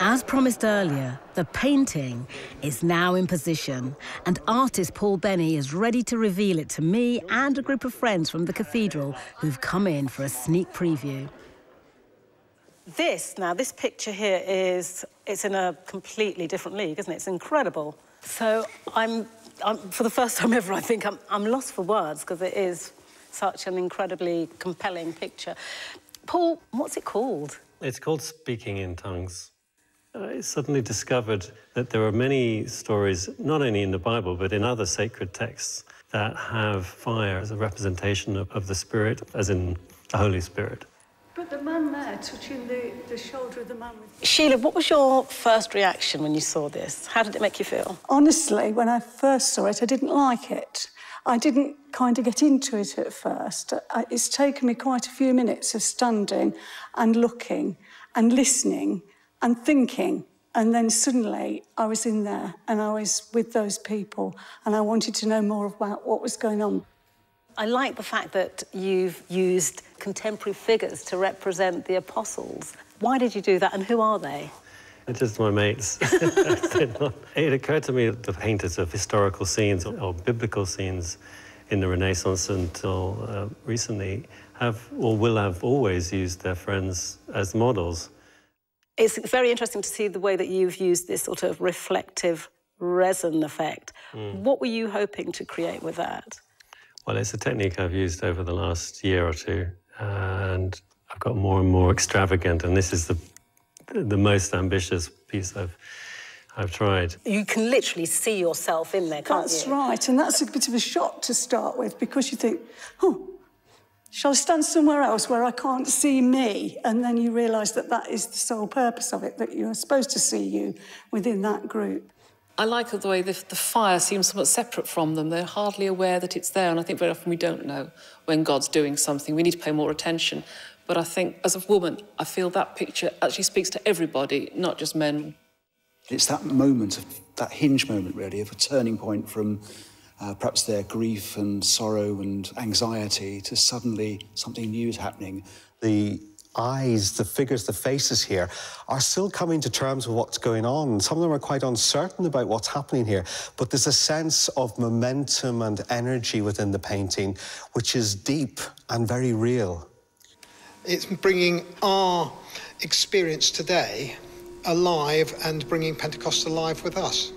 As promised earlier, the painting is now in position, and artist Paul Benny is ready to reveal it to me and a group of friends from the cathedral who've come in for a sneak preview. This picture here it's in a completely different league, isn't it? It's incredible. So I'm for the first time ever, I think I'm lost for words because it is such an incredibly compelling picture. Paul, what's it called? It's called Speaking in Tongues. I suddenly discovered that there are many stories, not only in the Bible, but in other sacred texts, that have fire as a representation of the Spirit, as in the Holy Spirit. But the man there touching the shoulder of the man with... Sheila, what was your first reaction when you saw this? How did it make you feel? Honestly, when I first saw it, I didn't like it. I didn't kind of get into it at first. It's taken me quite a few minutes of standing and looking and listening and thinking, and then suddenly I was in there and I was with those people and I wanted to know more about what was going on. I like the fact that you've used contemporary figures to represent the apostles. Why did you do that, and who are they? It's just my mates. It occurred to me that the painters of historical scenes or biblical scenes in the Renaissance until recently have or will have always used their friends as models. It's very interesting to see the way that you've used this sort of reflective resin effect. What were you hoping to create with that? Well, it's a technique I've used over the last year or two, and I've got more and more extravagant, and this is the most ambitious piece I've tried. You can literally see yourself in there, can't you? That's right, and that's a bit of a shock to start with, because you think, oh, shall I stand somewhere else where I can't see me? And then you realise that that is the sole purpose of it, that you're supposed to see you within that group. I like the way the fire seems somewhat separate from them. They're hardly aware that it's there, and I think very often we don't know when God's doing something. We need to pay more attention. But I think, as a woman, I feel that picture actually speaks to everybody, not just men. It's that moment, that hinge moment, really, of a turning point from perhaps their grief and sorrow and anxiety to suddenly something new is happening. The eyes, the figures, the faces here are still coming to terms with what's going on. Some of them are quite uncertain about what's happening here, but there's a sense of momentum and energy within the painting, which is deep and very real. It's bringing our experience today alive and bringing Pentecost alive with us.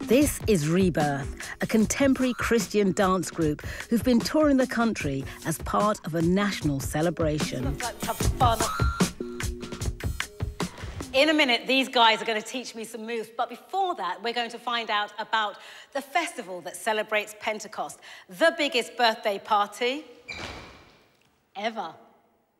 This is Rebirth, a contemporary Christian dance group who've been touring the country as part of a national celebration. In a minute, these guys are going to teach me some moves, but before that, we're going to find out about the festival that celebrates Pentecost, the biggest birthday party ever.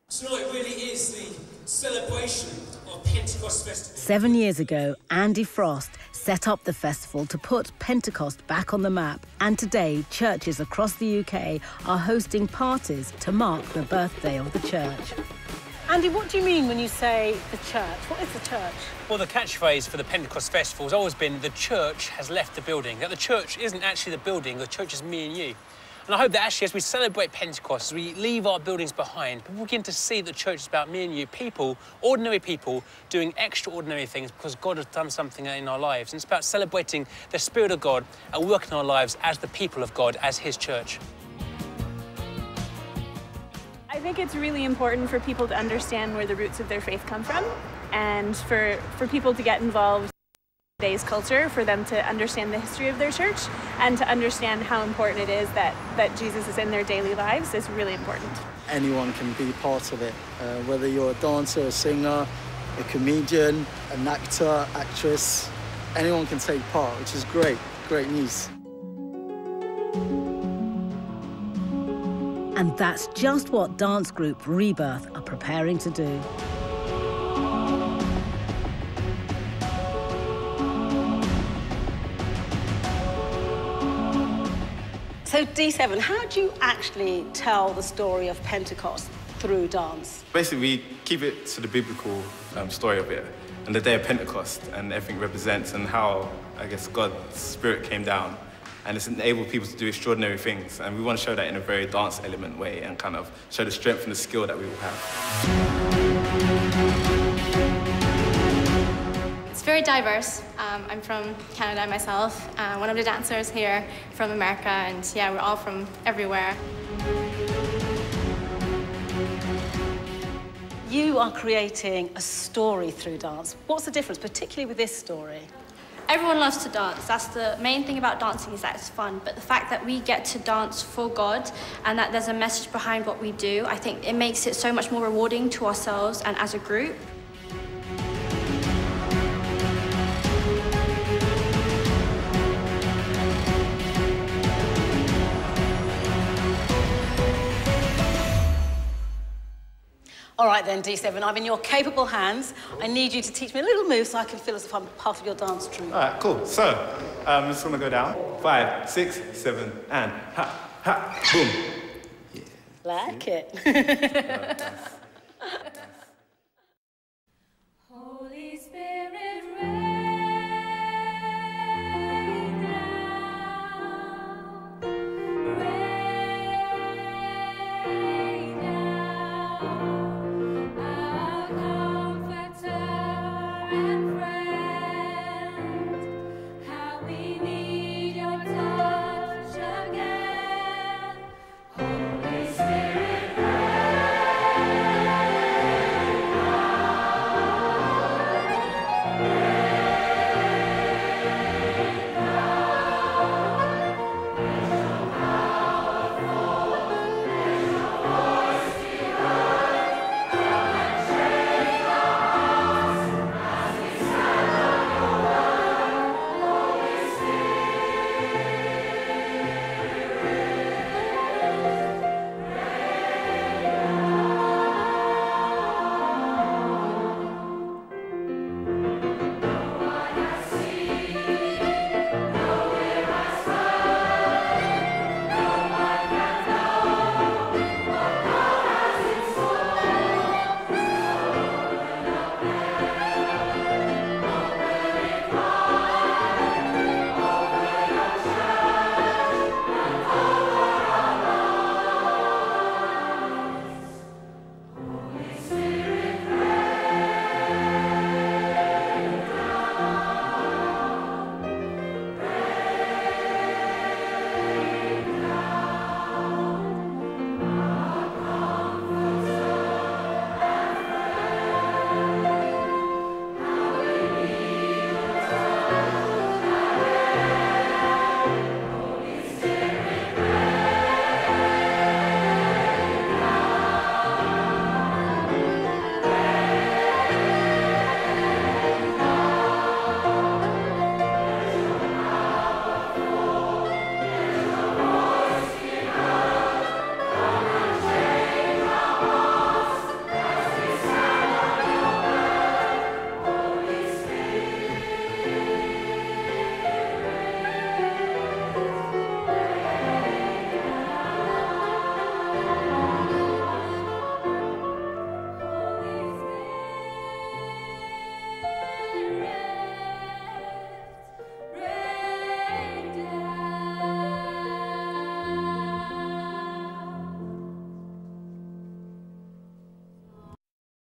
So it really is the celebration of Pentecost Festival. 7 years ago, Andy Frost set up the festival to put Pentecost back on the map, and today churches across the UK are hosting parties to mark the birthday of the church. Andy, what do you mean when you say the church? What is the church? Well, the catchphrase for the Pentecost Festival has always been the church has left the building. That the church isn't actually the building, the church is me and you. And I hope that actually as we celebrate Pentecost, as we leave our buildings behind, people begin to see the church is about me and you, people, ordinary people, doing extraordinary things because God has done something in our lives. And it's about celebrating the Spirit of God and working in our lives as the people of God, as His church. I think it's really important for people to understand where the roots of their faith come from, and for people to get involved in today's culture, for them to understand the history of their church and to understand how important it is that Jesus is in their daily lives is really important. Anyone can be part of it, whether you're a dancer, a singer, a comedian, an actor, actress, anyone can take part, which is great, great news. And that's just what dance group Rebirth are preparing to do. So D7, how do you actually tell the story of Pentecost through dance? Basically, we keep it to the biblical story of it, and the day of Pentecost, and everything represents, and how, I guess, God's Spirit came down. And it's enabled people to do extraordinary things. And we want to show that in a very dance element way and kind of show the strength and the skill that we all have. It's very diverse. I'm from Canada myself, one of the dancers here from America, and yeah, we're all from everywhere. You are creating a story through dance. What's the difference, particularly with this story? Everyone loves to dance. That's the main thing about dancing, is that it's fun. But the fact that we get to dance for God and that there's a message behind what we do, I think it makes it so much more rewarding to ourselves and as a group. All right then, D7, I'm in your capable hands. I need you to teach me a little move so I can feel as if I'm part of your dance troupe. All right, cool. So, I'm just gonna go down. 5, 6, 7, and ha, ha, boom. Yeah. Like it.